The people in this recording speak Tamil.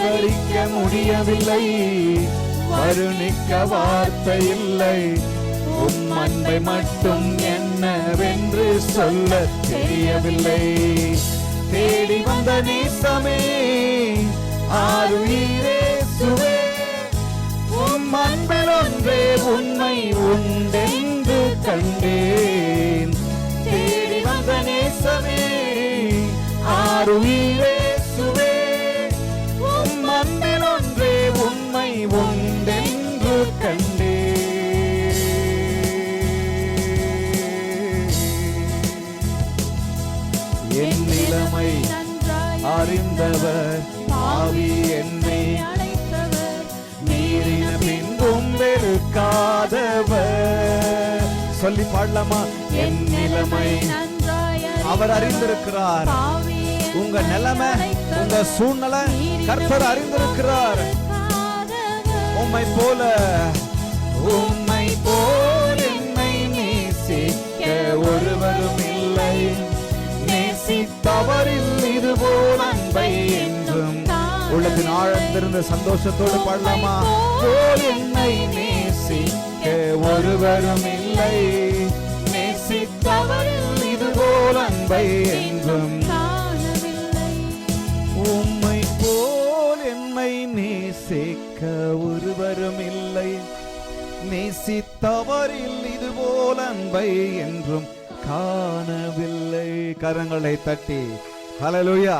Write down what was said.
விவரிக்க முடியவில்லை, வருணிக்க வார்த்தை இல்லை. உம் அன்பை மட்டும் என்னவென்று சொல்ல தெரியவில்லை. தேடி வந்த நேசமே ஆருயிரே சுவே, உம் அன்பில் ஒன்றே உண்மை உண்டென்று கண்டேன். தேடி வந்த நேசமே ஆருயிரே சுவே, உம் அன்பில் ஒன்றே உண்மை உண்டென்று கண்டேன். என் நிலைமை அறிந்தவர், பாவி என்னை அழைத்தவர், மீறின பின்பும் வெறுக்காதவர். சொல்லி பாடலாமா? என் நிலைமை அவர் அறிந்திருக்கிறார். உங்க நிலைமை, உங்க சூழ்நிலை கர்த்தர் அறிந்திருக்கிறார். உம்மை போல என்னை நேசிக்க ஒருவரும் இல்லை, நேசித்தவரில் இதுபோல் அன்பை என்றும். உள்ளத்தின் ஆழ்ந்திருந்த சந்தோஷத்தோடு பாடலாமா? போல் என்னை நேசிக்க ஒருவரும் இல்லை, நேசித்தவரில் இதுபோல் அன்பை என்றும். உம்மை போல் என்னை நேசிக்க ஒருவரும் இல்லை, நேசித்தவரில் இதுபோல் அன்பை என்றும் காணவில்லை. கரங்களை தட்டி ஹல்லேலூயா.